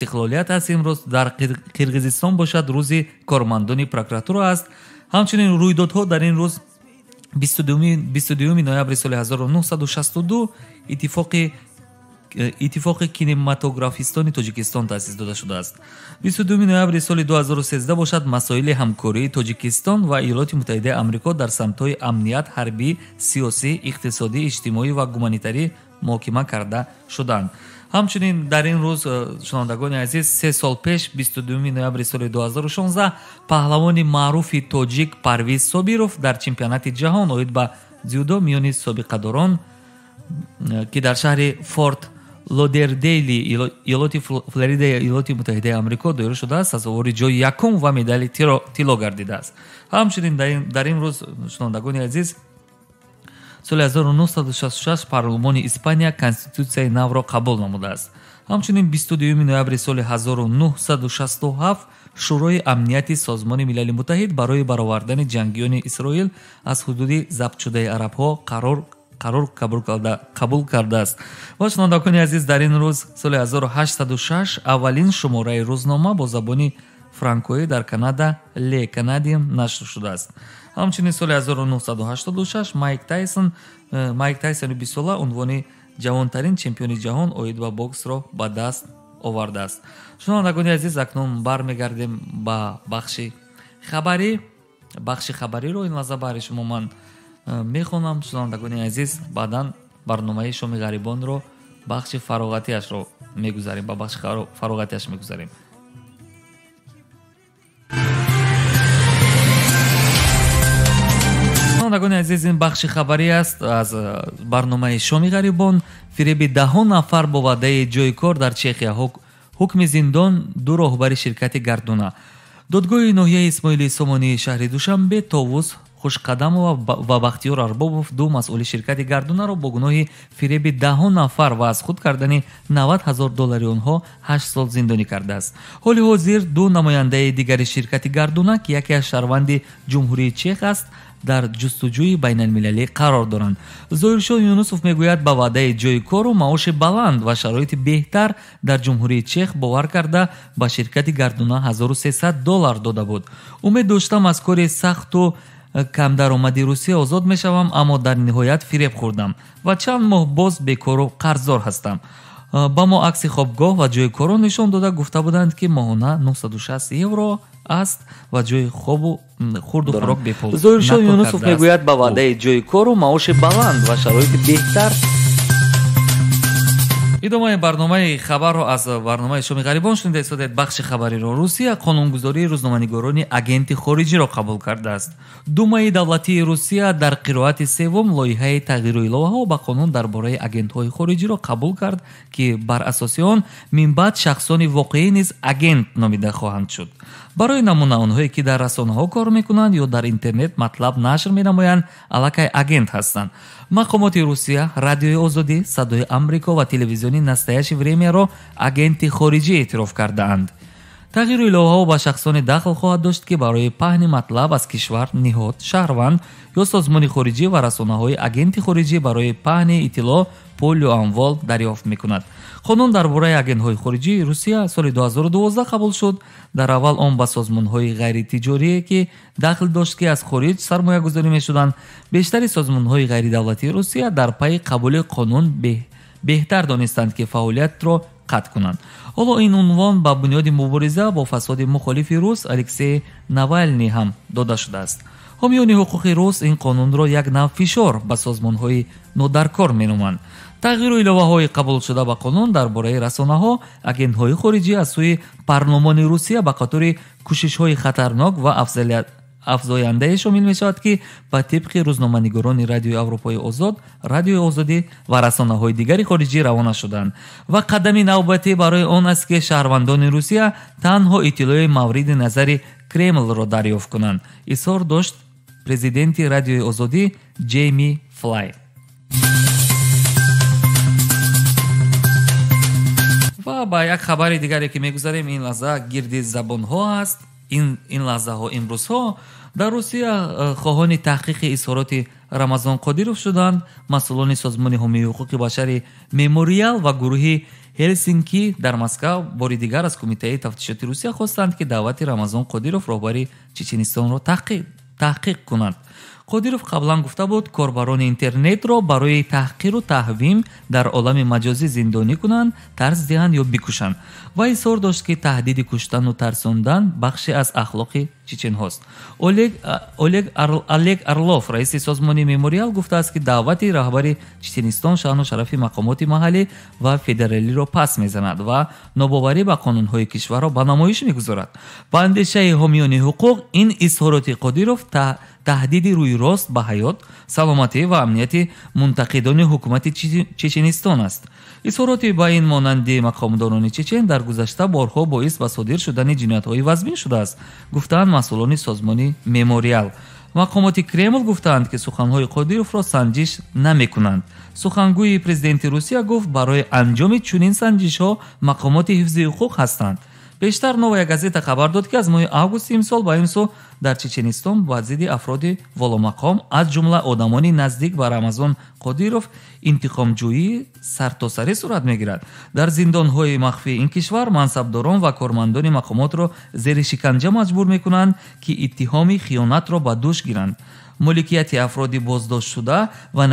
استقلالیت است. امروز در قرقیزستان باشد روز کارمندان پروکراتور است. همچنین رویدادها در این روز 22 نوامبر سال 1962 اتفاق کینماتوگرافیستان تاجیکستان تأسیس داده شده است. 22 نوامبر سال 2013 باشد مسائل همکاری تاجیکستان و ایالات متحده آمریکا در سمت‌های امنیت، حربی، سیاسی، اقتصادی، اجتماعی و گومانیتاری محاکمه کرده شدند. همچنین در این روز شنوندگان عزیز 3 سال پیش 22 نوامبر سال 2016 پهلوان معروف تاجیک پرویز صابیرов در چمپیونات جهان اوید به дзюдо میان سابقه‌داران که در شهر فورت لودردیل ایالات فلوریدا ایالات متحده آمریکا دایر شده است سزاوار جای یکم و مدال طلا گردیده است. همچنین در این روز شنوندگان عزیز سال 1966 پارلمان اسپانیا کنستیتوسیای نو را قبول نموده است. همچنین 22 نوامبر سال 1967 شورای امنیتی سازمان ملل متحد برای برآوردن جنگیان اسرائیل از حدود ضبط شده عرب‌ها قرار قبول کرده است. و شنوندگان عزیز در این روز سال 1806 اولین شماره روزنامه با زبان فرانکویی در کانادا لی کانادیم نشر شده است. همچنین سال 1986 مایک تایسون 20 ساله عنوان جوانترین چمپیون جهان اوید و بوکس را به دست آورده است. شنوندگان عزیز اکنون برمیگردیم با بخش خبری رو این لحظه برای شما من میخونم. شنوندگان عزیز بعداً برنامه شومی غریبان رو بخش فراغتیش رو میگذاریم با بخش فراغتیش میگذاریم. شنوندگان عزیز این بخش خبری است از برنامه شومی غریبان. فریب 10 نفر با وعده جای کار در چخیا، حکم زندان 2 راهبر شرکت گردونه. دادگاه ناحیه اسماعیلی سامانی شهر دوشنبه طاووس خوشقدم و بختیار اربابов 2 مسئول شرکت گردونه را با گناه فریب 10 نفر و از خود کردن $90,000 آنها 8 سال زندانی کرده است. حال حاضر 2 نماینده دیگر شرکت گردونه که یکی از شهروند جمهوری چک است در جستجوی بین المللی قرار دارند. ظاهرشاه یونسوف میگوید با وعده جای کار و معاش بلند و شرایط بهتر در جمهوری چک باور کرده با شرکت گردونه $1,300 داده بود. امید داشتم از کار سخت و کم درآمدی روسیه آزاد میشوم، اما در نهایت فریب خوردم و چند ماه باز بیکار و قرضدار هستم. با ما عکس خوابگاه و جای کار نشان داده گفته بودند که ماهانه €960 است و جای خواب و خورد و خوراک به پول. ظاهرشاه یونسوف میگوید با وعده جای کار و معاش بلند و شرایط بهتر. ادامه برنامه خبر رو از برنامه شومی غریبان شنیده استاد. بخش خبری رو روسیه قانونگذاری روزنامه‌نگاران агенти خارجی را قبول کرده است. думаи давлатии روسیه در قرائت سوم لایحه تغییر الهه‌ها به قانون درباره агент‌های خارجی را قبول کرد که بر اساس آن من بعد شخصان واقعی نیز агент نامیده خواهند شد. برای نمونه آنهایی که در رسانه‌ها کار می‌کنند یا در اینترنت مطلب نشر می‌نمایند علاقه агент هستند. مقامات روسیه رادیوی آزادی، صدای آمریکا و تلویزیونی настоящее время را агенти خارجی اعتراف کرده‌اند. تغییر الهه‌ها با شخصان دخل خواهد داشت که برای پهن مطلب از کشور، نهاد، شهروند یا سازمان خارجی و رسانه‌های агенти خارجی برای پهن اطلاع، پول یا اموال دریافت می‌کند. قانون درباره агент‌های خارجی روسیه سال 2012 قبول شد. در اول آن با سازمان‌های غیر تجاری که دخل داشت که از خارج سرمایه‌گذاری می‌شدند. بیشتر سازمان‌های غیر دولتی روسیه در پی قبول قانون بهتر دانستند که فعالیت را قطع کنند. حالا این عنوان با بنیاد مبارزه با فساد مخالف روس الکسی ناوالنی هم داده شده است. حامیان حقوق روس این قانون را یک نوع فشار به سازمان‌های نودرکار می‌نامند. تغییر الهه‌های قبول شده به قانون درباره رسانه‌ها، агент‌های خارجی از سوی پارلمان روسیه به خاطر کوشش‌های خطرناک و افزاینده شامل می‌شود که به طبق روزنامه‌نگاران رادیوی اروپای آزاد، رادیوی آزادی و رسانه‌های دیگر خارجی روانه شدند و قدم نوبتی برای آن است که شهروندان روسیه تنها اطلاع مورد نظر کرمل را دریافت کنند. اظهار داشت پرزیدنت رادیوی آزادی جیمی فلای. و با یک خبر دیگری که می‌گذاریم این لحظه گرد زبان‌ها است. این لحظه ها امروز ها در روسیه خواهان تحقیق اظهارات رمضان قادیروف شدند. مسئولان سازمان حمایت حقوق بشر مموریال و گروه ҳелсинки дар Москва бори дигар аз кумитаи тафтишоти Русия хостанд ки даъвати Рамазон Қодиров роҳбари Чеченистонро таҳқиқ кунанд. Қодиров қаблан гуфта буд корбарони интернетро барои таҳқиру таҳвим дар олами маҷозӣ зиндонӣ кунанд, тарз диҳанд ё бикушанд. Ва изҳор дошт ки таҳдиди куштану тарсондан бахше аз ахлоқи чеченҳост. Олег Орлов, раиси созмони мемориал, гуфтааст ки даъвати раҳбари Чеченистон шаъну шарафи мақомоти маҳаллӣ ва федералиро пас мезанад ва нобоварӣ ба қонунҳои кишварро ба намоиш мегузорад. Ба андешаи ҳомиёни ҳуқуқ, ин изҳороти Қодиров таҳдиди рӯйрост ба ҳаёт, саломатӣ ва амнияти мунтақидони ҳукумати Чеченистон аст. изҳороти ба ин монанди мақомдорони чечен дар гузашта борҳо боис ба содир шудани ҷиноятҳои вазмин шудааст, гуфтаанд масъулони созмони мемориал. мақомоти Кремл гуфтаанд ки суханҳои Қодировро санҷиш намекунанд. сухангӯи президенти Русия гуфт барои анҷоми чунин санҷишҳо мақомоти ҳифзи ҳуқуқ ҳастанд. пештар Новая газета хабар дод ки аз моҳи августи имсол ба имсо дар Чеченистон ба зидди афроди воломақом аз ҷумла одамони наздик ба Рамазон Қодиров интиқомҷӯӣ сартосарӣ сурат мегирад. дар зиндонҳои махфии ин кишвар мансабдорон ва кормандони мақомотро зери шиканҷа маҷбур мекунанд ки иттиҳоми хиёнатро ба дӯш гиранд. моликияти афроди боздоштшуда ва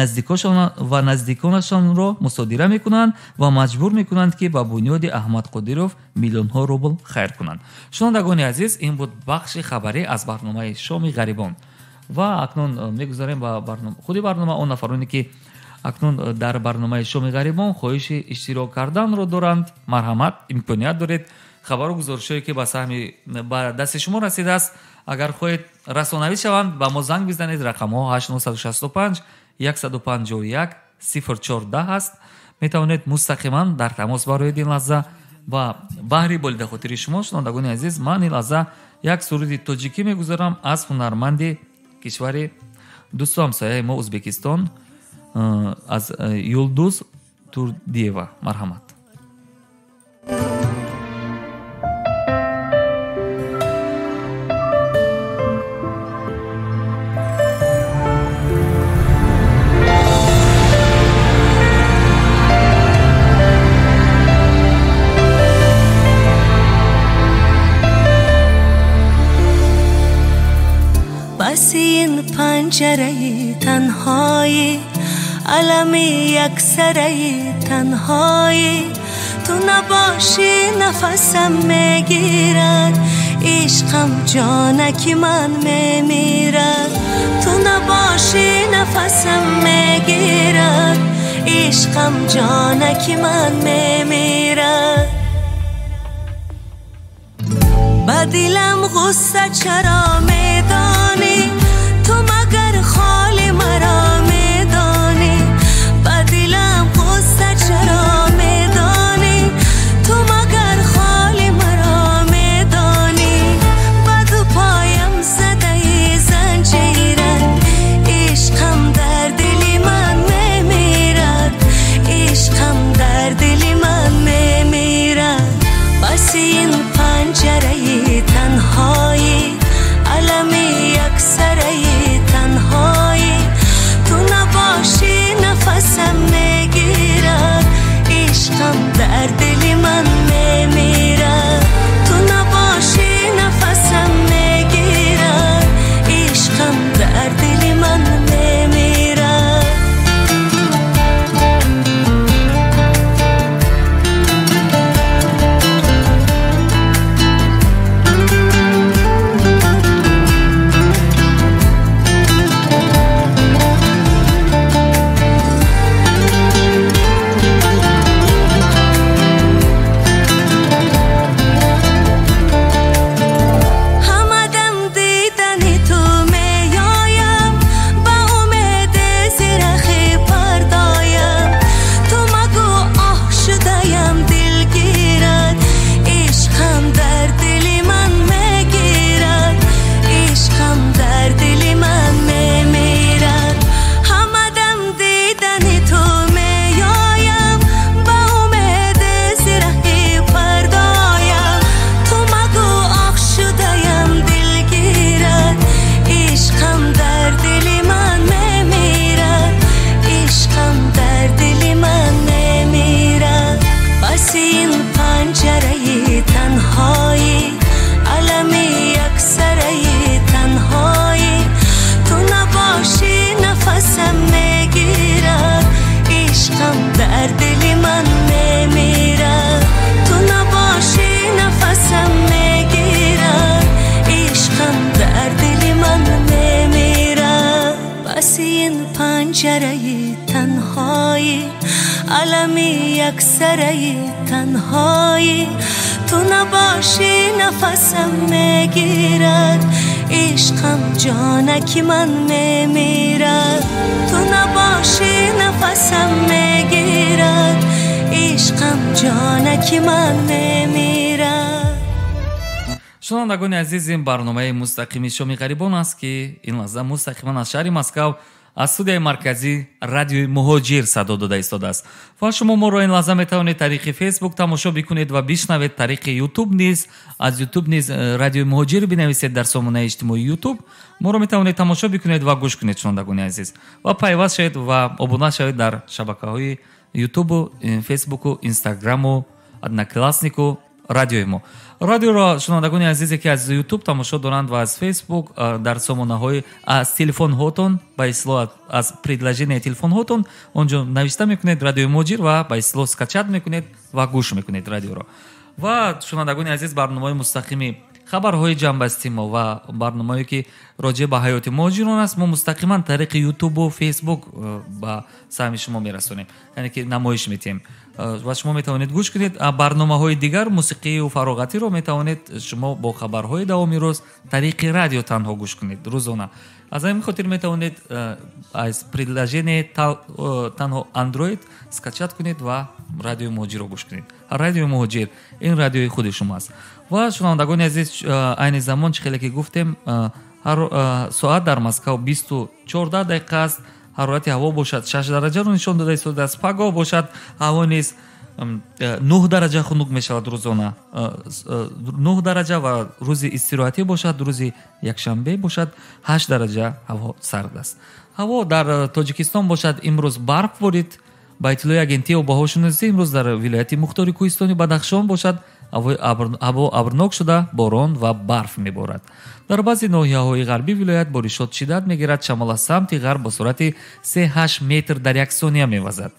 наздиконашонро мусодира мекунанд ва маҷбур мекунанд ки ба бунёди Аҳмад Қодиров миллионҳо рубл хайр кунанд. шунавандагони азиз, ин буд бахши хабарӣ аз барномаи Шоми гарибон. ва акнун мегузарем ба худи барнома он нафароне ки акнун дар барномаи Шоми гарибон хоҳиши иштирок карданро доранд. марҳамат, имконият доред хабару гузоришое ки ба дасти шумо расидааст, агар хоҳед расонавӣ шаванд, ба мо занг бизанед. рақамҳо 8965 151 0410 аст. метавонед мустақиман дар тамос бароед ин лаҳза ва баҳри болидахотири шумо. шунавандагони азиз, ман ин лаҳза як суруди тоҷикӣ мегузорам аз ҳунарманди кишвари дӯсту ҳамсояи мо Ӯзбекистон, аз Юлдуз Турдиева. марҳамат. این پنجره تنهایی علم یک سره تنهایی تو نباشی نفسم میگیرد عشقم جانکی من میمیرد تو نباشی نفسم میگیرد عشقم جانکی من میمیرد با دلم غصه چرا میدانی تو مگر خالی مرا میدانی با دلم غصه چرا میدانی تو مگر خالی مرا میدانی با دو پایم زده زنجیرت عشقم در دل من میمیرد عشقم در دل من میمیرد بس این پنجره تنهایی علم منظره تنهایی تو نباشی نفسم میگیرد عشقم جانکی من میمیرد تو نباشی نفسم میگیرد عشقم جانکی من میمیرد. шунавандагони азиз, ин барномаи мустақими шоми гарибон аст ки ин лаҳза мустақиман аз шаҳри Москав аз студияи марказӣ радиои муҳоҷир садо дода истодааст. ва шумо моро ин лаҳза метавонед тариқи фейсбук тамошо бикунед ва бишнавед, тариқи ютуб низ аз ютуб низ радиои муҳоҷир бинависед дар сомонаи иҷтимоии ютуб моро метавонед тамошо бикунед ва гӯш кунед шунавандагони азиз ва пайваст шавед ва обуна шавед дар шабакаҳои ютубу, фейсбуку, инстаграму, однокласснику радиои мо. радиоро шунавандагони азизе ки аз ютуб тамошо доранд ва аз фейсбук дар сомонаҳои аз телефонҳотон ба исло аз предложение телефонҳотон онҷо навишта мекунед радиои муҳоҷир ва ба исло скачат мекунед ва гӯш мекунед радиоро. ва шунавандагони азиз, барномаи мустақими хабарҳои ҷанбасти мо ва барномае ки роҷеъ ба ҳаёти муҳоҷирон аст мо мустақиман тариқи ютубу фейсбук ба саҳми шумо мерасонем, яъне ки намоиш метиҳем ва шумо метавонед гӯш кунед. барномаҳои дигар мусиқию фароғатиро метавонед шумо бо хабарҳои давоми рӯз тариқи радио танҳо гӯш кунед рӯзона. аз ҳамин хотир метавонед аз предложение танҳо андроид скачат кунед ва радиои муҳоҷирро гӯш кунед. радиои муҳоҷир ин радиои худи шумоаст. ва шунавандагони азиз, айни замон чӣ хеле ки гуфтем соат дар Москав 24 дақиқа аст. ҳарорати ҳаво бошад 6 дараҷаро нишон дода истодааст. пагоҳ бошад ҳаво низ 9 дараҷа хунук мешавад рӯзона 9 дараҷа ва рӯзи истироҳатӣ бошад, рӯзи якшанбе бошад 8 дараҷа ҳаво сард аст. ҳаво дар Тоҷикистон бошад имрӯз барф ворид. ба иттилои агентии обҳавошуносӣ имрӯз дар вилояти Мухтори Кӯҳистони Бадахшон бошад ҳаво абрнок шуда борон ва барф меборад. дар баъзе ноҳияҳои ғарбии вилоят боришот шиддат мегирад. шамол аз самти ғарб бо суръати 3-8 метр дар як сония мевазад.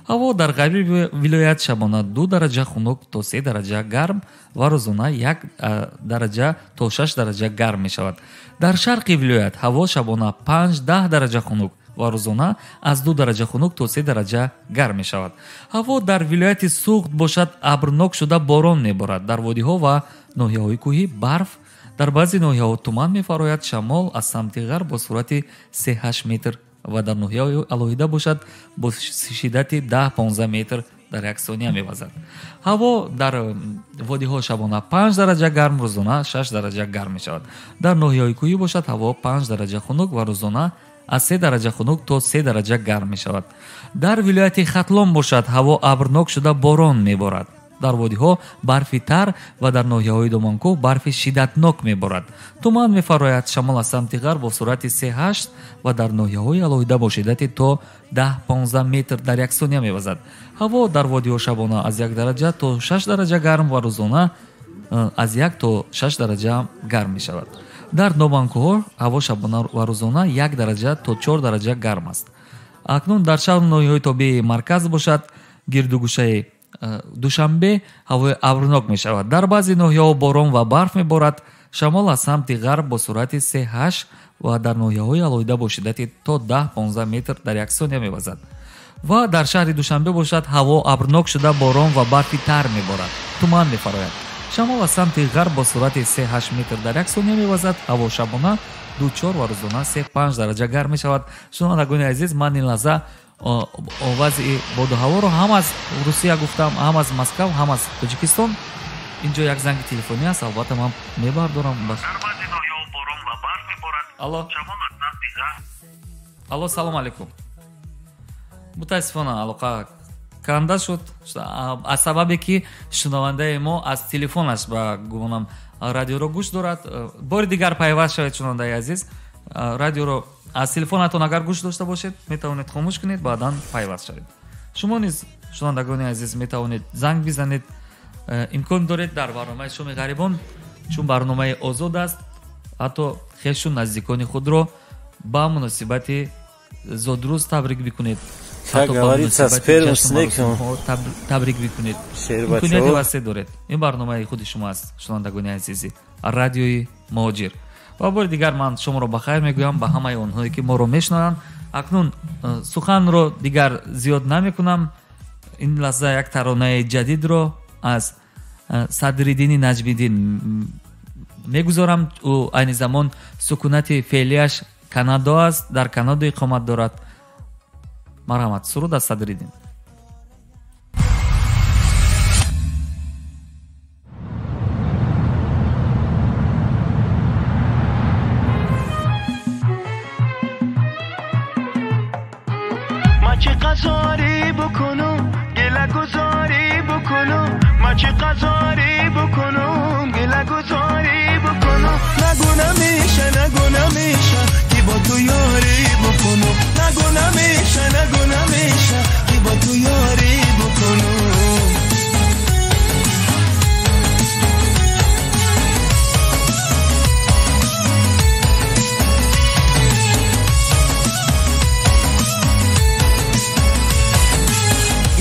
ҳаво дар ғарби вилоят шабона 2 дараҷа хунук то 3 дараҷа гарм ва рӯзона 1 дараҷа то 6 дараҷа гарм мешавад. дар шарқи вилоят ҳаво шабона 5-10 дараҷа хунук ва рӯзона аз 2 дараҷа хунук то 3 дараҷа гарм мешавад. ҳаво дар вилояти суғд бошад абрнок шуда борон меборад. дар водиҳо ва ноҳияҳои кӯҳӣ барф, дар баъзе ноҳияҳо туман мефарояд. шамол аз самти ғарб бо суръати 3-8 метр ва дар ноҳияҳои алоҳида бошад бо шиддати 10-15 метр дар як сония мевазад. ҳаво дар водиҳо шабона 5 дараҷа гарм, рӯзона 6 дараҷа гарм мешавад. дар ноҳияҳои кӯҳӣ бошад ҳаво 5 дараҷа хунук ва рӯзона аз 3 дараҷа хунук то 3 дараҷа гарм мешавад. дар вилояти Хатлон бошад ҳаво абрнок шуда борон меборад. дар водиҳо барфи тар ва дар ноҳияҳои Доманкӯҳ барфи шиддатнок меборад. туман мефарояд. шамол аз самти ғарб бо суръати 3-8 ва дар ноҳияҳои алоҳида бо шиддати то 10-15 метр дар як сония мевазад. ҳаво дар водиҳо шабона аз 1 дараҷа то 6 дараҷа гарм ва рӯзона аз 1 то 6 дараҷа гарм мешавад. дар Доманкӯҳ ҳаво шабона ва рӯзона 1 дараҷа то 4 дараҷа гарм аст. акнун дар шаҳру ноҳияҳои тобии марказ бошад гирдугӯшаи душанбе ҳавои абрнок мешавад. дар баъзе ноҳияҳо борон ва барф меборад. шамол аз самти ғарб бо суръати 3-8 ва дар ноҳияҳои алоҳида бо шиддати то 10-15 метр дар як сония мевазад. ва дар шаҳри Душанбе бошад ҳаво абрнок шуда борон ва барфи тар меборад. туман мефарояд. шамол аз самти ғарб бо суръати 3-8 метр дар як сония мевазад. ҳаво шабона 2-4 ва рӯзона 3-5 дараҷа гарм мешавад. шунавандагони азиз, ман ин лаҳза вазъи боду ҳаворо ҳам аз Русия гуфтам, ҳам аз Москав, ҳам аз Тоҷикистон. инҷо як занги телефонӣ аст, албатта ман мебардорам. алло, салому алейкум. мутаассифона алоқа канда шуд аз сабабе ки шунавандаи мо аз телефонаш ба гумонам радиоро гӯш дорад. бори дигар пайваст шавед шунавандаи азиз. радиоро аз телефонатон агар гӯш дошта бошед метавонед хомӯш кунед, баъдан пайваст шавед. шумо низ шунавандагони азиз метавонед занг бизанед. имкон доред дар барномаи шоми гарибон, чун барномаи озод аст, ҳатто хешу наздикони худро ба муносибати зодрӯз табрик бикунед. табрик бикунед. имконияти васеъ доред. ин барномаи худи шумо аст, шунавандагони азизи радиои муҳоҷир. ва бори дигар ман шуморо ба хайр мегӯям, ба ҳамаи онҳое ки моро мешунаванд. акнун суханро дигар зиёд намекунам. این لحظه یک ترانه جدید رو از صدرالدین نجمیدین میگذارم. او این زمان سکونت فعلیش کانادا است، در کانادا اقامت دارد. مرحمت. سرود از صدرالدین. چه قزاری بکنم گله گذاری بکنم، ما چه قزاری بکنم گله گذاری بکنم. نگو نمیشه که با تو یاری بکنم، نگو نمیشه که با تو یاری بکنم.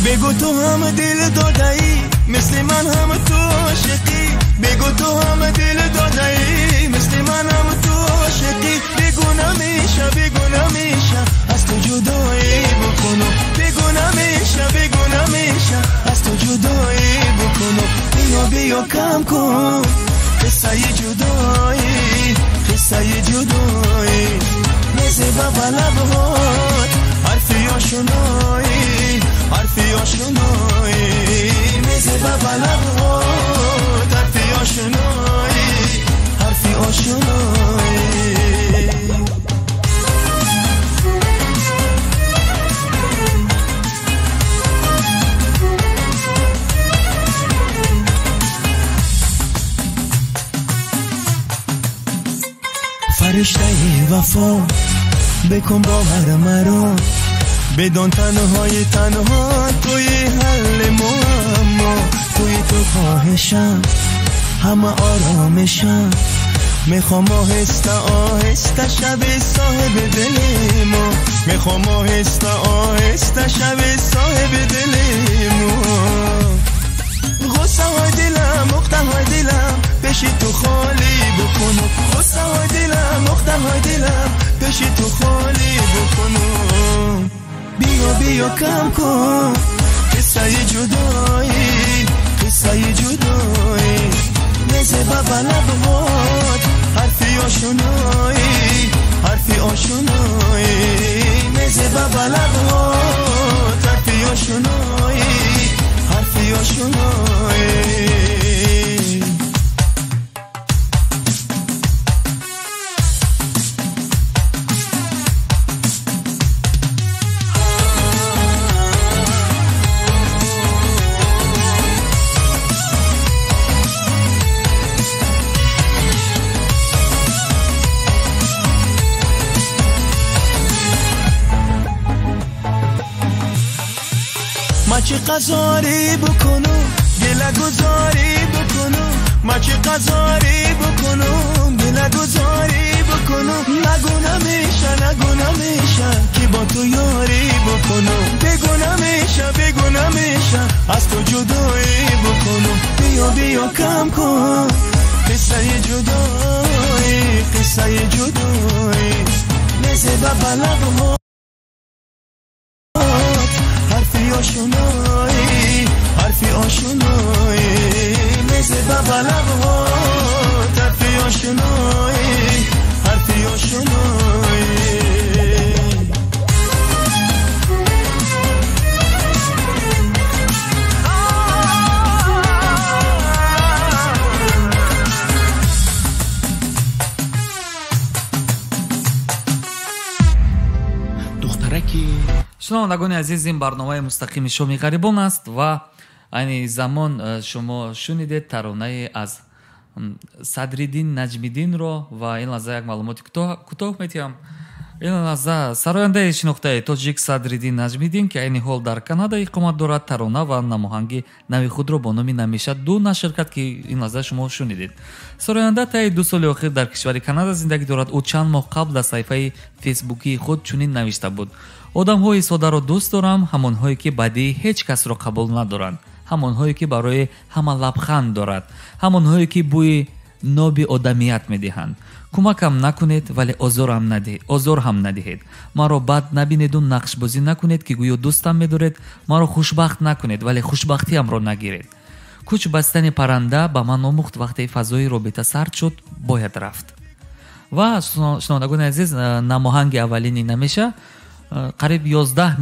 بگو تو هم دل دادایی مثل من هم تو عاشقی، بگو تو هم دل دادایی مثل من هم تو عاشقی. بگو نمیشه از تو جدایی بکنم، بگو نمیشه از تو جدایی بکنم. بیا کم کن قصه جدایی نزه بابا لبهات حرفی آشنایی نزه بابا لبهات حرفی آشنایی. فرشته وفا بکن باور مرا، بدان تنها توی حل معما، توی تو خواهشم همه آرامشم. میخوام آهسته شب صاحب دل ما، میخوام آهسته شب صاحب دل ما. غصه های دلم مقطع های دلم پیش تو خالی بکنم، غصه های دلم مقطع های دلم پیش تو خالی بکنم. بیا کم کن قصه جدایی نزه بابا لبهات حرفی آشنایی نزه بابا لبهات حرفی آشنایی. ما چه قزاری بکنم گله گذاری بکنم، ما چه قزاری بکنم گله گذاری بکنم. نگو نمیشه که با تو یاری بکنم، بگو نمیشه از تو جدایی بکنم. بیا کم کن قصه جدایی نزه بابا لبهات حرفی آشنایی نزه بابا لبهات حرفی آشنایی. شنوندگان عزیز، این برنامه مستقیم شومی غریبان است و این زمان شما شنیدید ترانه از صدرالدین نجمیدین رو و این لحظه یک معلوماتی کوتاه میتیم. این لحظه سراینده شناخته تاجیک صدرالدین نجمیدین که این حال در کانادا اقامت دارد ترانه و نماهنگ نوی خود رو با نام نمیشه دو نشر کرد که این لحظه شما شنیدید. سراینده طی 2 سال اخیر در کشور کانادا زندگی دارد. او چند ماه قبل در صفحه فیسبوکی خود چنین نوشته بود: آدم‌های ساده را دوست دارم، همان‌هایی که بدی هیچ کس را قبول ندارند، همان‌هایی که برای همه لبخند دارد، همان‌هایی که بوی ноби одамият медиҳанд. кӯмакам накунед, вале озор ҳам надиҳед. маро бад набинеду нақшбозӣ накунед, ки гӯё дӯстам медоред. маро хушбахт накунед, вале хушбахтиамро нагиред. куч бастани парранда ба ман омӯхт, вақте фазои робита сард шуд, бояд рафт. ва шунавандагони азиз, намоҳанги аввалини намеша қариб 11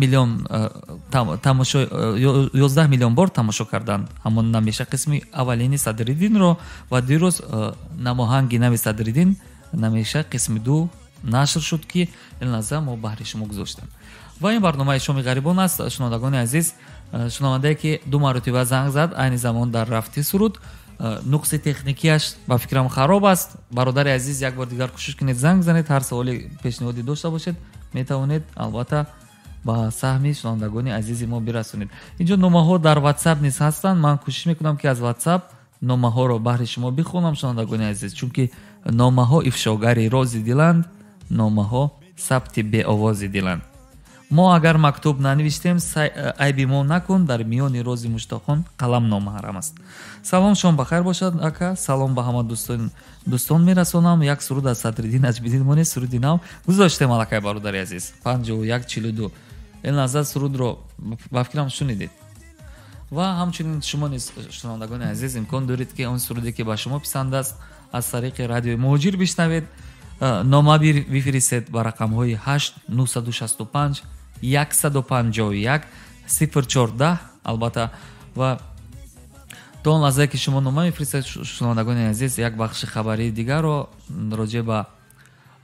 миллион бор тамошо карданд ҳамон намеша қисми аввалини Садриддинро. ва дирӯз намоҳанги нави Садриддин намеша қисми 2 нашр шуд, ки илназа мо баҳри шумо гузоштем. ва ин барномаи Шоми гарибон аст. шунавандагони азиз, шунавандае ки 2 маротиба занг зад айни замон дар рафти суруд, нуқси техникияш ба фикрам хароб аст. бародари азиз, як бор дигар кӯшиш кунед занг занед, ҳар саволи пешниҳодӣ дошта бошед, метавонед албатта ба саҳми шунавандагони азизи мо бирасонед. инҷо номаҳо дар WhatsApp низ ҳастанд. ман кӯшиш мекунам ки аз WhatsApp номаҳоро баҳри шумо бихонам шунавандагони азиз, чунки номаҳо ифшогари рози диланд, номаҳо сабти беовози диланд. мо агар мактуб нанавиштем, айби мо накун, дар миёни рози муштоқон қалам номаҳарам аст. салом, шом бахайр бошад ака. салом ба ҳама дӯстон мерасонам. як суруд аз Садриддин Аҷбиддин монест, суруди нав гузоштем алакай бародари азиз 5142. илназар сурудро ба фикрам шунидед. ва ҳамчунин шумо низ шунавандагони азиз имкон доред ки он суруде ки ба шумо писанд аст аз тариқи радиои муҳоҷир бишнавед. нома бифиристед ба рақамҳои 8965 151 014 албатта. ва то он лаҳзае ки шумо нома мефиристед, шунавандагони азиз, як бахши хабарии дигарро роҷе ба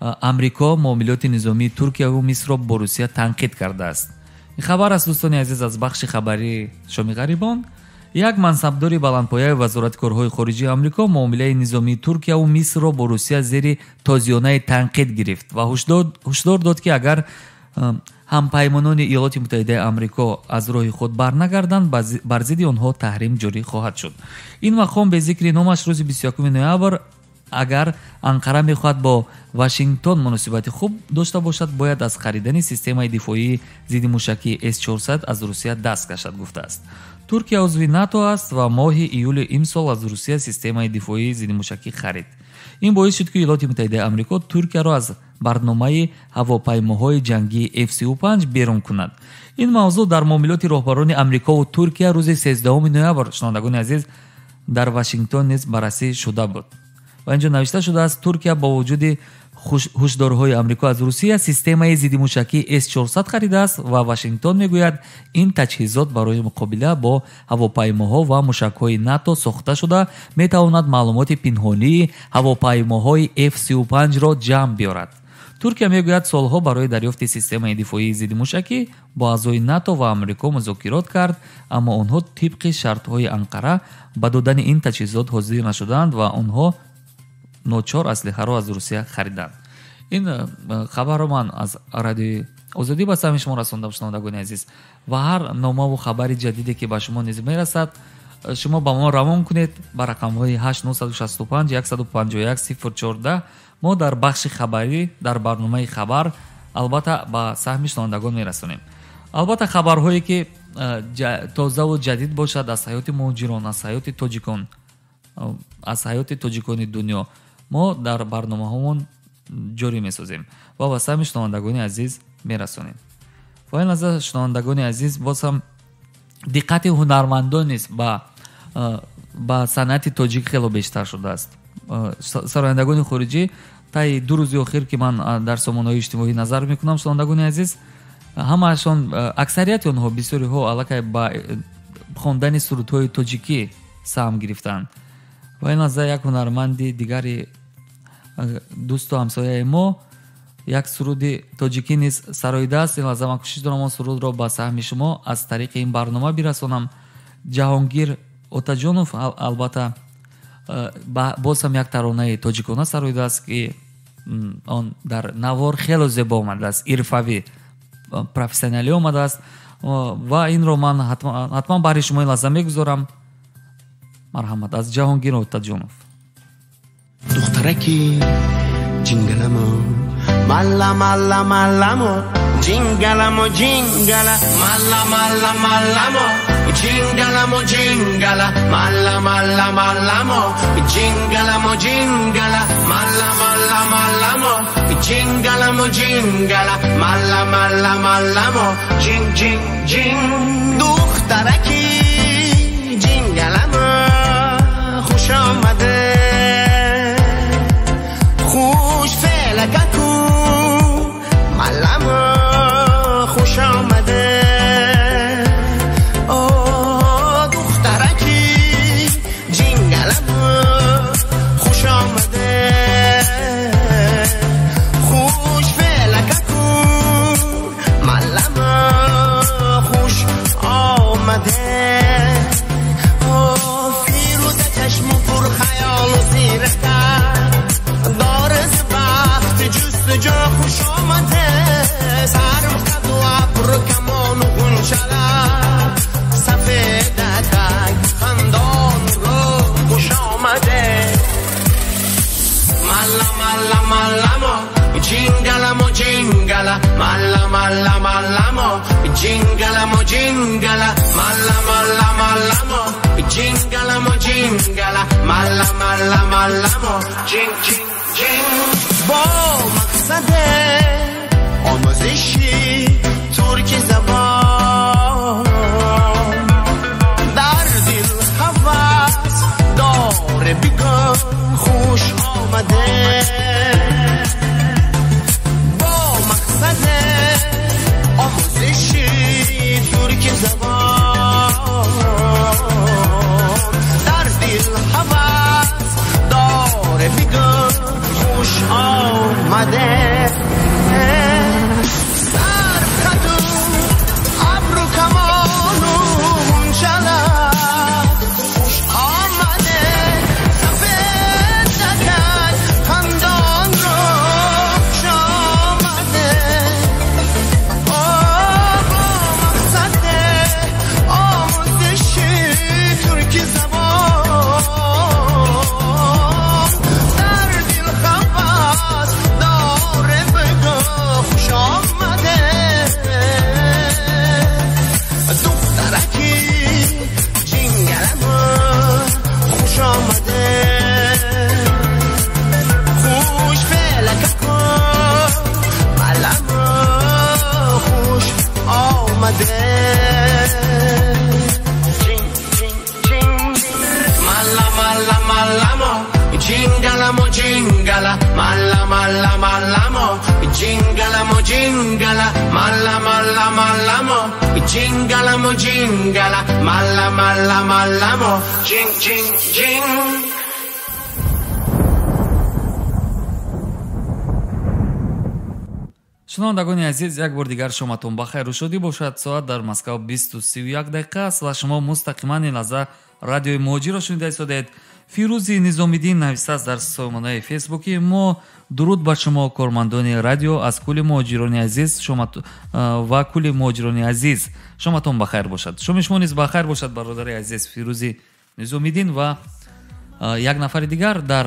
амрико муомилоти низомии Туркияву Мисрро бо Русия танқид кардааст. ин хабар аст дӯстони азиз аз бахши хабарии Шоми гарибон. як мансабдори баландпояи вазорати корҳои хориҷии амрико муомилаи низомии Туркияву Мисрро бо Русия зери тозиёнаи танқид гирифт ва ҳушдор дод ки агар ҳампаймонони Иёлоти Муттаҳидаи Амрико аз роҳи худ барнагарданд, бар зидди онҳо таҳрим ҷорӣ хоҳад шуд. ин мақом бе зикри номаш рӯзи 21 ноябр, агар Анқара мехоҳад бо Вашингтон муносибати хуб дошта бошад, бояд аз харидани системаи дифоии зидди мушакии С-400 аз Русия даст кашад, гуфтааст. Туркия узви НАТО аст ва моҳи июли имсол аз Русия системаи дифоии зидди мушакӣ харид. ин боис шуд ки Иёлоти Муттаҳидаи Амрико Туркияро аз барномаи ҳавопаймоҳои ҷангии F-35 берун кунад. ин мавзӯъ дар муомилоти роҳбарони Амрикову Туркия рӯзи 13 ноябр шунавандагони азиз дар Вашингтон низ баррасӣ шуда буд. ва инҷо навишта шудааст: Туркия бо вуҷуди ҳушдорҳои Амрико аз Русия системаи зидди мушакии С-400 харидааст ва Вашингтон мегӯяд ин таҷҳизот барои муқобила бо ҳавопаймоҳо ва мушакҳои НАТО сохта шуда метавонад маълумоти пинҳонии ҳавопаймоҳои F-35-ро ҷамъ биёрад. Туркия мегӯяд солҳо барои дарёфти системаи дифоии зидди мушакӣ бо аъзои НАТО ва Амрико музокирот кард, аммо онҳо тибқи шартҳои Анқара ба додани ин таҷҳизот ҳозир нашуданд ва онҳо ночор аслиҳаро аз Русия хариданд. ин хабарро ман аз радиои озодӣ ба саҳми шумо расондам, шунавандагони азиз. ва ҳар номаву хабари ҷадиде ки ба шумо низ мерасад, шумо ба мо равон кунед ба рақамҳои 8965 151 014. мо дар бахши хабарӣ, дар барномаи хабар албатта ба саҳми шунавандагон мерасонем. албатта хабарҳое ки тозаву ҷадид бошад аз ҳаёти муҳоҷирон, аз ҳаёти тоҷикон, аз ҳаёти тоҷикони дунё, мо дар барномаҳомон ҷорӣ месозем ва ба саҳми шунавандагони азиз мерасонем. ва ин лаҳза шунавандагони азиз, боз ҳам диққати ҳунармандон низ ба санъати тоҷик хело бештар шудааст. сарояндагони хориҷӣ таи 2 рӯзи охир ки ман дар сомонаҳои иҷтимоӣ назар мекунам, шунавандагони азиз, ҳамаашон, аксарияти онҳо, бисёриҳо аллакай ба хондани сурудҳои тоҷикӣ саҳм гирифтанд. ва ин лаҳза як ҳунарманди дигари дӯсту ҳамсояи мо як суруди тоҷикӣ низ сароидааст. ин лаҳза ман кӯшиш дорам он сурудро ба саҳми шумо аз тариқи ин барнома бирасонам. ҷаҳонгир Отаҷонов албатта боз ҳам як таронаи тоҷикона сароидааст ки он дар навор хело зебо омадааст, ирфавӣ, профессионалӣ омадааст ва инро ман ҳатман баҳри шумо ин лаҳза мегузорам. марҳамат, аз ҷаҳонгир Отаҷонов. духтараки ҷингаламо малла малла малламо ҷингаламо ҷингала малла малла малламо جینگلم و جینگلا مالا مالا مالامو جینگلم و جینگلا مالا مالا مالامو جینگلم و جینگلا مالا مالا مالامو جینگ جینگ جینگ دخترکی جینگلم خوش آمده خوش فلککو مالام خوش آمده Malla malla mallamo jingala mo jingala malla malla mallamo jingala mo jingala malla malla mallamo jing jing jing با مقصد آموزشی ترک زبان در دل هوس داره بگم خوش آمده آموزشی ترک زبان در دل هوس داره میگم خوش آمده سر خدو ابرو کمانو منجلد خوش آمده سفید نکن خندان رو خوش آمده Jingala, malla malla mallamo, jingala mo jingala, malla malla mallamo, jingala mo jingala, malla malla mallamo, jing jing jing. шунавандагони азиз, як бор дигар шоматон бахайру шудӣ бошад. соат дар Москва 20:31 дақиқа аст ва шумо мустақиман ин лаҳза радиои муҳоҷирро шунида истодаед. фирӯзи низомиддин нависааст дар сомонаи фейсбуки мо. дуруд бар шумо кормандони радио аз кулли муҳоҷирони азиз ва кулли муҳоҷирони азиз, шоматон бахайр бошад. шоми шумо низ бахайр бошад, бародари азиз фирӯзи низомиддин. ва як нафари дигар дар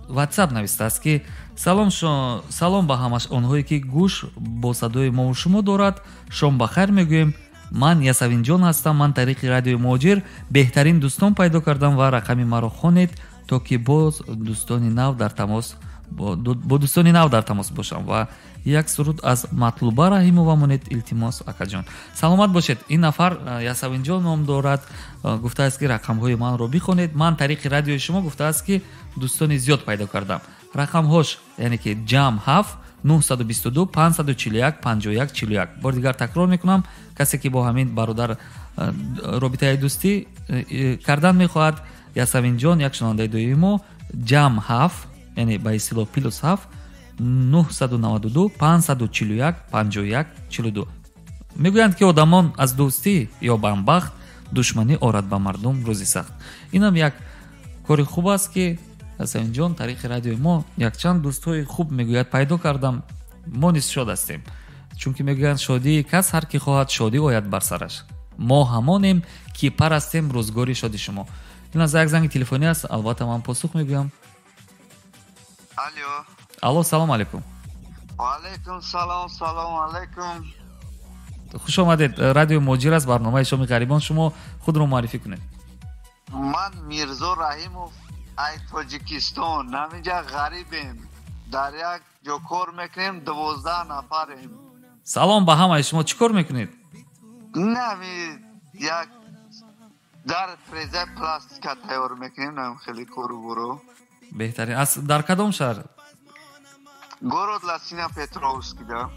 WhatsApp навистааст ки салом ба ҳамаш онҳое ки гӯш бо садои мову шумо дорад. шом бахайр мегӯем. ман Ясавинҷон ҳастам. ман тариқи радиои муҳоҷир беҳтарин дӯстон пайдо кардам ва рақами маро хонед, то ки бо дӯстони нав дар тамос бошам. ва як суруд аз Матлуба Раҳимова монед. илтимос акаҷон. саломат бошед. ин нафар Ясавинҷон ном дорад. гуфтааст ки рақамҳои манро бихонед. ман тариқи радиои шумо гуфтааст ки дӯстони зиёд пайдо кардам. рақамҳош яъне ки ҷамъ 7 922 541 51 41. бор дигар такрор мекунам. касе ки бо ҳамин бародар робитаи дӯстӣ кардан мехоҳад, Ясавинҷон як шунавандаи дуюми мо, ҷамъ 7 яъне ба истлоҳ плюс 7 992 541 51 42. мегӯянд ки одамон аз дӯстӣ ё бамбахт душманӣ орад ба мардум рӯзи сахт. инам як кори хуб аст ки Ясавинҷон тариқи радиои мо якчанд дӯстҳои хуб мегӯяд пайдо кардам. мо низ шод ҳастем, чунки мегӯянд шодии кас ҳар ки хоҳад шодӣ ояд бар сараш. мо ҳамонем ки парастем рӯзгори шоди шумо. ин аз як занги телефонӣ аст. албатта ман посух мегӯям. алло, салом алайкум. ва алайкум салом, салом алайкум. خوش آمدید. رادیو موجیر است، برنامه شومی غریبان. شما خود رو معرفی کنید. من میرزا رحیموف ای تاجیکستان. نمیجا غریبیم، در یک جا کار میکنیم، 12 نفریم. سلام به همه. شما چی کار میکنید؟ نمی یک در فریزر پلاستیک تیار میکنیم. نمی خیلی کارو برو بهترین. از در کدام شهر؟ گورود لسینا پترووسکی دا.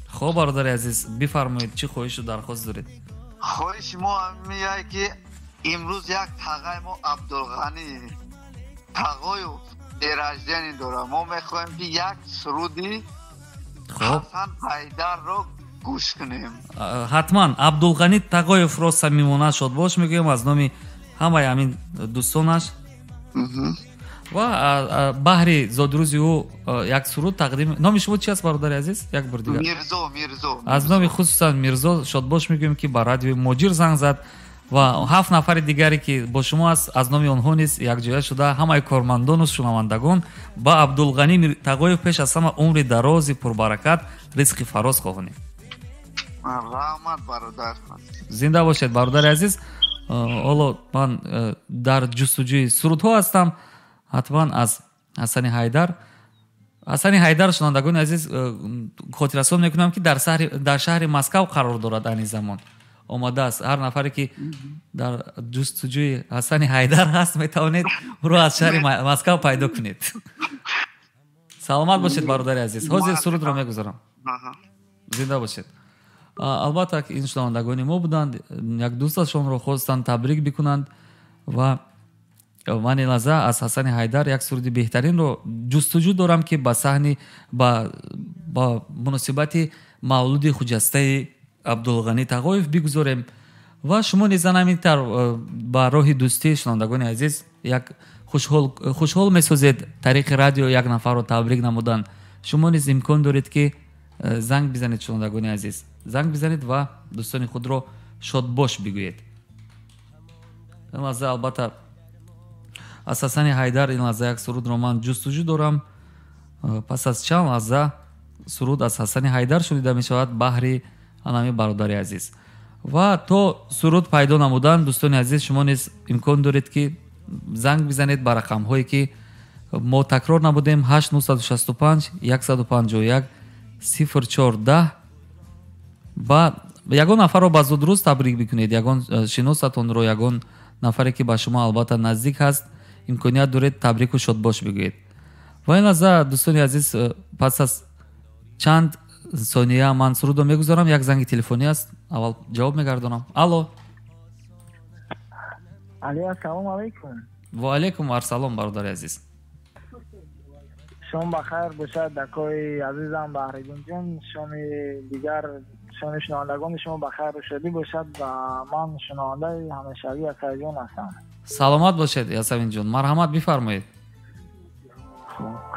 خب برادر عزیز بفرمایید چی خواهش و درخواست دارید؟ خواهش ما میگه که امروز یک تقای ما عبدالغنی تقایو ایرجدنی داره. ما میخوایم که یک سرودی حسن حیدر رو گوش کنیم. حتما عبدالغنی تقایف رو صمیمانه شد باش میگویم از نام همه همین دوستانش و بحری زادروزی او یک سرود تقدیم. نام شما چی است برادر عزیز؟ یک بار دیگر. میرزا. از نام خصوصا میرزا شد باش میگویم که با رادیو موجیر زنگ زد و 7 نفر دیگری که با شما است از نام آنها نیز یک جای شده. همه کارمندان و شنوندگان با عبدالغنی تقایف پیش از همه عمر دراز پربرکت رزق فراز خواهانید. رحمت برادر. زنده باشید برادر عزیز. حالا من در جستجوی سرودها هستم. حتما از حسن حیدر شنوندگان عزیز خاطررسانی میکنم که در شهر مسکو قرار دارد. این زمان آماده است. هر نفری که در جستجوی حسن حیدر هست میتونید رو از شهر مسکو پیدا کنید. سلامت باشید برادر عزیز. حاضر سرود رو میگذارم. زنده باشید. البته که این شنوندگان ما بودند، یک دوستشون رو خواستند تبریک بکنند و من لحظه از حسن حیدر یک سرود بهترین رو جستجو دارم که با صحن با مناسبت مولود خجسته عبدالغنی تقایف بگذاریم و شما نیز همینطور با راه دوستی شنوندگان عزیز یک خوشحال میسازید. طریق رادیو یک نفر رو تبریک نمودن. شما نیز امکان دارید که زنگ بزنید شنوندگان عزیز، زنگ بزنید و دوستان خود رو شاد باش بگویید. این لحظه البته از حسن حیدر این لحظه یک سرود رو من جستجو دارم. پس از چند لحظه سرود از حسن حیدر شنیده می شود. بحری انامی برادر عزیز و تا سرود پیدا نمودن دوستان عزیز شما نیز امکان دارید که زنگ بزنید بر رقم هایی که ما تکرار نمودیم. 8965 151 0410 و یگان نفر رو با زود روز تبریک بکنید. یگان شناستون رو، یگان نفری که با شما البته نزدیک هست امکانیت دارید تبریک و شاد باش بگویید. و این لحظه دوستان عزیز پس از چند ثانیه من سرود رو میگذارم. یک زنگ تلفنی است، اول جواب میگردونم. الو. السلام علیکم. و علیکم السلام برادر عزیز. شما بخیر باشد دکای عزیزم بحریدین جان. شما دیگر شما شنوندگان شما بخیر و شادی باشد و من شنونده همیشگی یاسمین هستم. سلامت باشید یاسمین جان. مرحمت بفرمایید.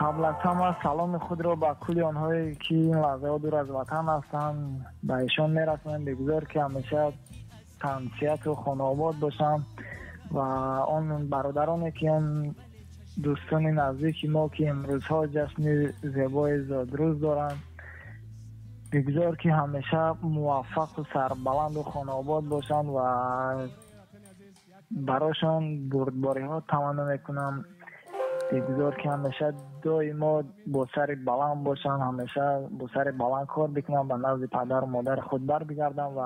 قبل از همه سلام خود را با کلی آنهایی که این لحظه دور از وطن هستند به ایشان میرسونم. بگذار که همیشه تنسیت و خانواد باشم و آن برادرانی که آن دوستان نزدیک ما که امروزها جشن زیبای زادروز دارند، بگذار که همیشه موفق و سربلند و خانواد باشند و براشان بردباری ها تمنا میکنم. بگذار که همیشه دائما با سر بلند باشن، همیشه با سر بلند کار بکنم، به نزد پدر و مادر خود بر بگردم و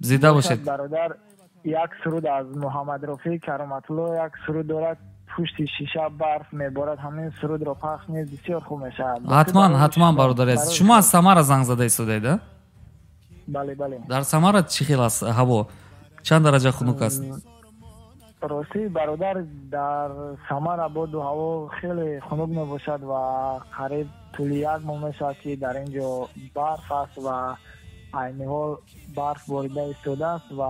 زنده باشید. برادر یک سرود از محمد رفیع کرامت الله یک سرود دارد، پشت شیشه برف میبارد. همین سرود رو پخش نیز بسیار خوب میشه. حتما برادر عزیز. شما از سمر زنگ زده ایستادید؟ بله. در سمر چی خیلی است هوا؟ چند درجه خنک است؟ راستی برادر در سمر باد و هوا خیلی خنک نباشد و قریب طول یک ماه میشه که در اینجا برف است و عین حال برف باریده ایستاده است و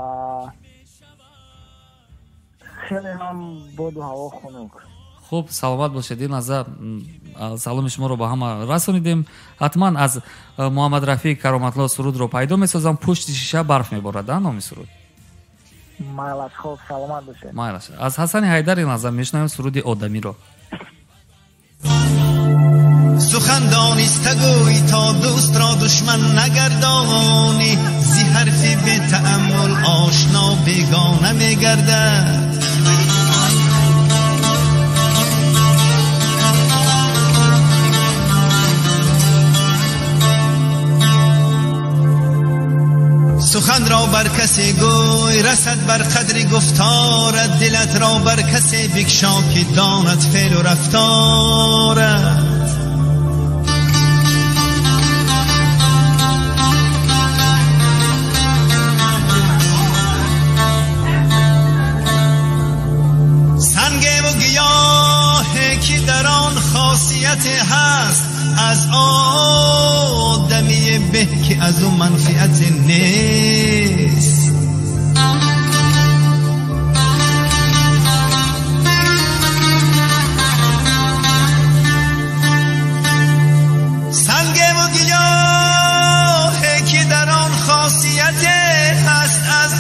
خیلی هم باد و هوا خنک. خوب سلامت باشید. این از سلام شما رو با همه رسانیدیم. حتما از محمد رفیع کرامت الله سرود رو پیدا میسازم. پشت شیشه برف میبارد نام سرود. مایلش خوب سلامت باشید. مایلش. از حسن حیدر این از میشنویم سرود آدمی رو. سخن دانسته گوی تا دوست را دشمن نگردانی، زی حرفی به تأمل آشنا بیگانه میگردد. سخن را بر کسی گوی رسد بر قدر گفتارت، دلت را بر کسی بکشا که داند فعل و رفتارت. سنگ و گیاهی که در آن خاصیت هست، از آدمی به که از او منفعت نیست. سنگ و گیاهی که در آن خاصیت هست، از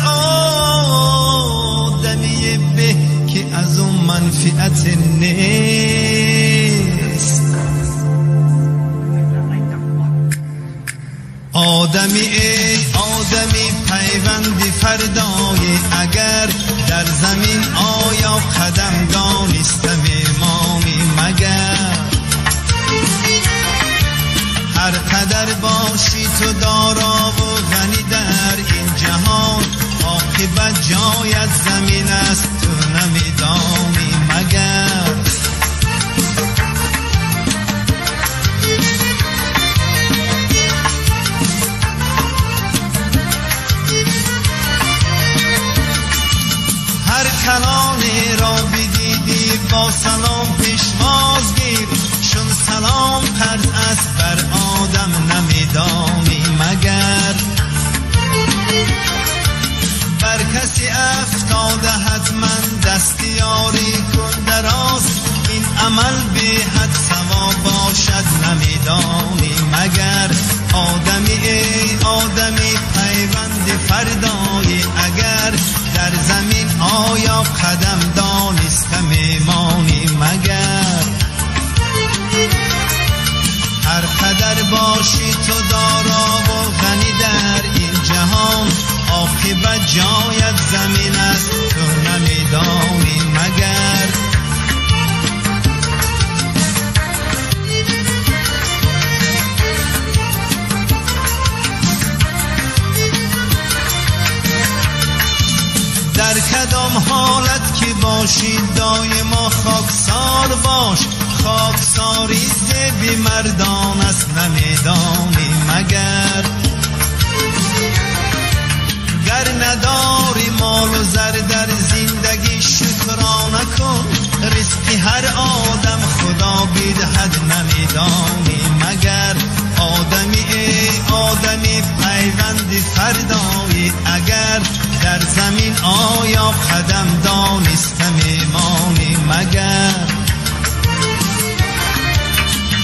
آدمی به که از او منفعت نیست. آدمی ای آدمی پیوند فردای، اگر در زمین آیا قدم دانستم ایمانی مگر. هر قدر باشی تو دارا و غنی در این جهان، عاقبت جایت زمین است تو نمیدانی مگر. کلانی را بدیدی با سلام پیشواز گیر، چون سلام قرض است بر آدم نمیدانی مگر. بر کسی افتاده حتما دستیاری کن دراز، این عمل به حد ثواب باشد نمیدانی مگر. آدمی ای آدمی پیوند فردایی، اگر در زمین آیا قدم دانسته میمانی مگر. هر قدر باشی تو دارا و غنی در این جهان، عاقبت جایت زمین است تو نمیدانی مگر. در کدام حالت که باشی دایما خاکسار باش، خاکساری زبی مردان است نمیدانی مگر. گر نداری مال و زر در زندگی شکرانه کن، رزق هر آدم خدا بدهد نمیدانی مگر. آدمی ای آدمی پیوند فردایی، اگر در زمین آیا قدم دانسته میمانی مگر.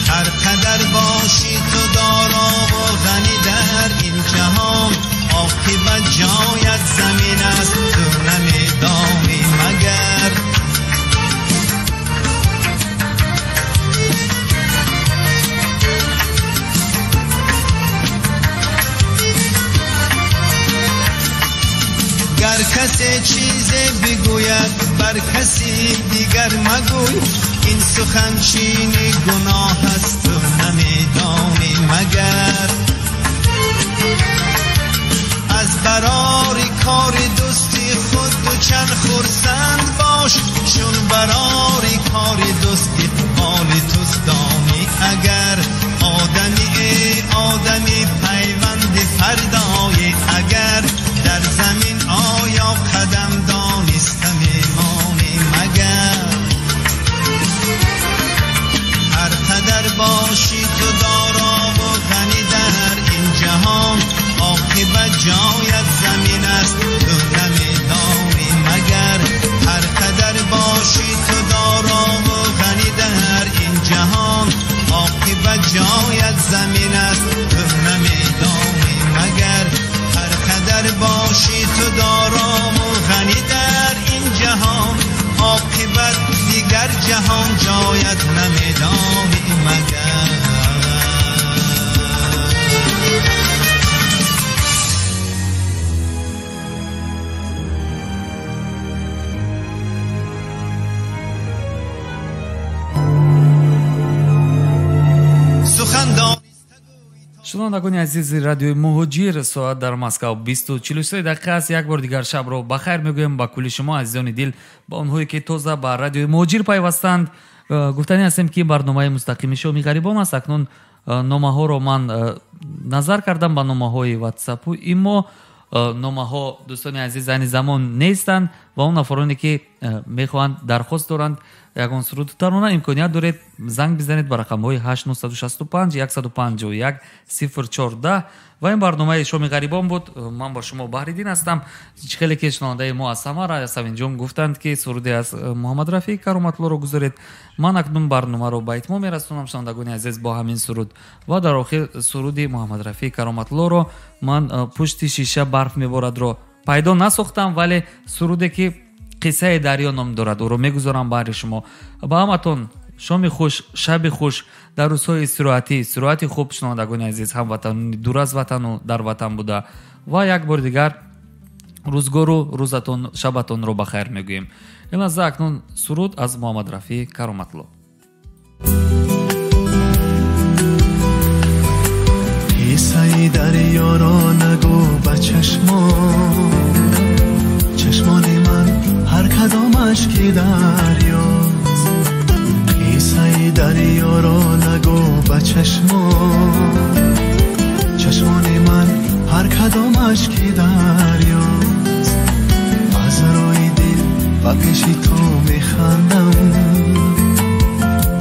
هر قدر باشی تو دارا و غنی در این جهان، عاقبت جایت زمین است تو نمیدانی مگر. گر کسی چیزی بگوید بر کسی دیگر مگوی، این سخن چینی گناه است تو نمیدانی مگر. از براری کار دوستی خود دو چند خرسند باش، چون براری کار دوستی مال توست دانی اگر. آدمی ای آدمی پیوند فردایی، اگر در زمین آیا قدم دانسته میمانی مگر. هر قدر باشی تو دارا و غنی در این جهان، عاقبت جایت زمین است تو نمیدانی مگر. هر قدر باشی تو دارا و غنی در این جهان، عاقبت جایت زمین است تو نمیدانی مگر. هر قدر باشی تو دارا و غنی در این جهان، عاقبت دیگر جهان جایت نمیدانی مگر. خندان. شنوندگان عزیز رادیوی مهاجر، ساعت در مسکو 20:43 دقیقه است. یک بار دیگر شب رو بخیر میگویم با کل شما عزیزان دل، با اونهایی که تازه با رادیوی مهاجر پیوستند. گفتنی هستیم که برنامه مستقیم شومی غریبان است. اکنون نامه ها رو من نظر کردم با نامه های واتساپ، اما نامه ها دوستان عزیز این زمان نیستند و اون افرادی که میخواهند درخواست دارند یگان سرود ترانه امکانیت دارید زنگ بزنید به رقم های 8965 151 014. و این برنامه شومی غریبان بود. من با شما بحریدین هستم. خیلی که شنونده ما از سمر یا سوینجان گفتند که سرودی از محمد رفیع کرامت‌الله رو گذارید. من اکنون برنامه رو به اتمام میرسونم شنوندگان عزیز با همین سرود و در آخر سرودی محمد رفیع کرامت‌الله رو من پشت شیشه برف میبارد رو پیدا نساختم، ولی سرودی که قصه دریا نام دارد او رو میگذارم برای شما. با همتون شام خوش، شب خوش در روزهای استراحتی خوب شنوندگان عزیز، هموطنان دور از وطن و در وطن بوده و یک بار دیگر روزگار و روزتون شبتون رو بخیر میگوییم. این از اکنون سرود از محمد رفیع کرامت‌الله. قصه دریا را نگو با چشمان من هر کدامش که دریاست. قصه دریا را نگو با چشمان من هر کدامش که دریاست. از روی دل و پیش تو میخندم،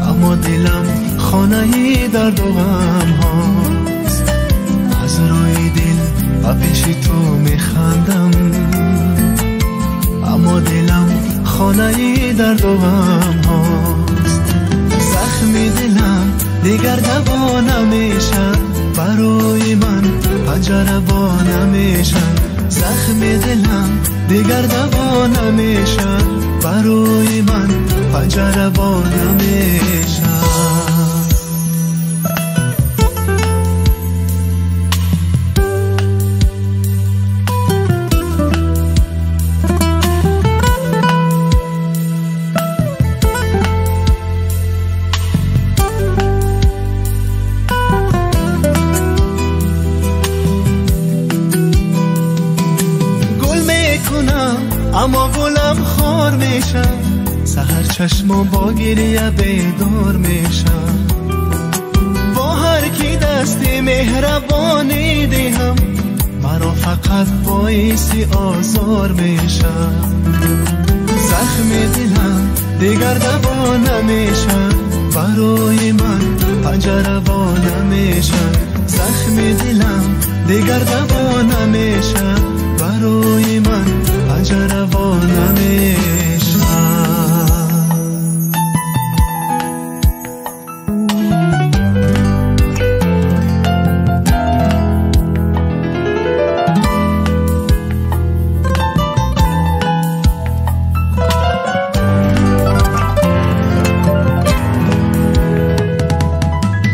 اما دلم خانه درد و غم هاست. از روی دل و پیش تو میخندم، اما دلم خانه درد و غم هاست. زخم دلم دیگر دوا نمیشه، برای من پنجره با نمیشه. زخم دلم دیگر دوا نمیشه، برای من پنجره با نمیشه. اما گلم خار میشم، سحر چشم با گریه بیدار میشم. با هر کی دستی مهربانی دهم، مرا فقط باعث آزار میشم. زخم دلم دیگر دوا نمیشه، برای من پنجره با نمیشه. زخم دلم دیگر دوا نمیشه، برای من پنجره با نمیشه.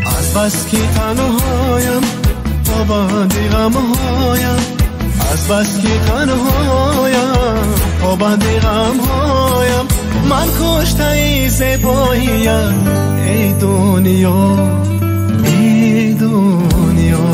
از بس که تنهایم پابند غمهایم، از بس که تنهایم پابند غمهایم. من کشته ای زیباییم، ای دنیا ای دنیا.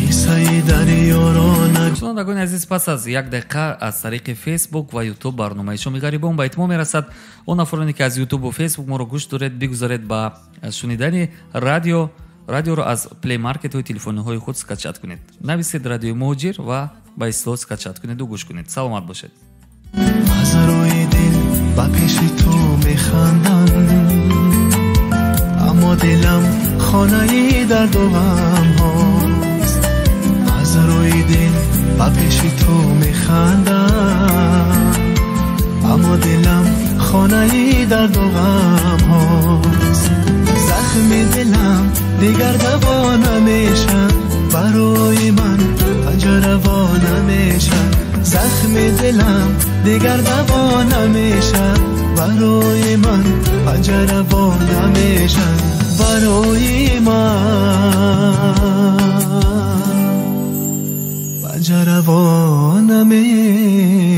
قصه دریا را نگو. شنوندگان عزیز، پس از یک دقیقه از طریق فیسبوک و یوتیوب برنامه شومی غریبان به اتمام میرسد. اون افرادی که از یوتیوب و فیسبوک ما رو گوش دارید بگذارید با شنیدن رادیو رو از پلی مارکت و تلفن های خود سکچات کنید. نویسید رادیو مهاجر و با اصطلاح سکچات کنید و گوش کنید. سلامت باشید. از روی دل با پیش تو میخندم، اما دلم خانه درد و غم هاست. از روی دل با پیش تو میخندم، اما دلم خانه درد و غم هاست. زخم دلم دیگر دوا نمیشه، برای من پنجره با نمیشه. زخم دلم دیگر دوا نمیشه، برای من پنجره با نمیشه. برای من پنجره با نمیشه.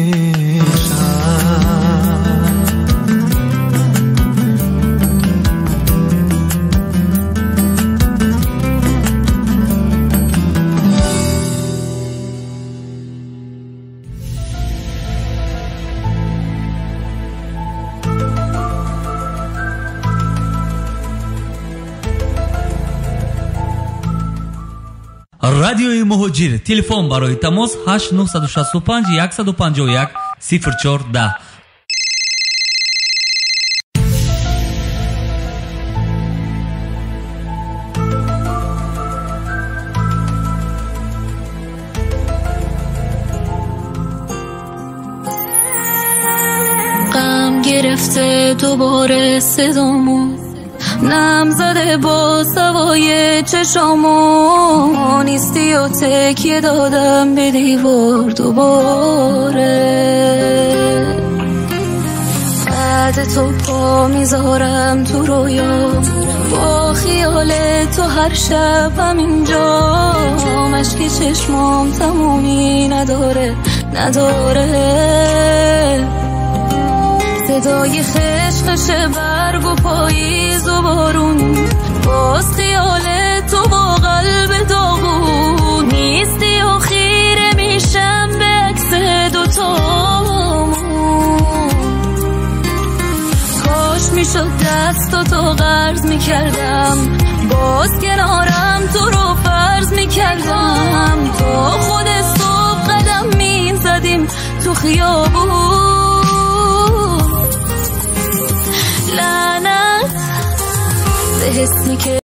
رادیوی مهاجر. تلفن برای تماس 8965 151 0410. غم گرفته دوباره صدامو، نم زده با سوای چشامو، نیستی و تکیه دادم به دیوار دوباره. بعد تو پا میذارم تو رویا، با خیال تو هر شب همینجا، مشکی چشمام تمومی نداره. صدای خشخش برگ و پاییز و بارون، باز خیال تو با قلب داغون، نیستی و خیره میشم به عکس دوتامون. کاش میشد دستاتو قرض میکردم، باز کنارم تو رو فرض میکردم، تا خود صبح قدم میزدیم تو خیابون. لعنت به حسی که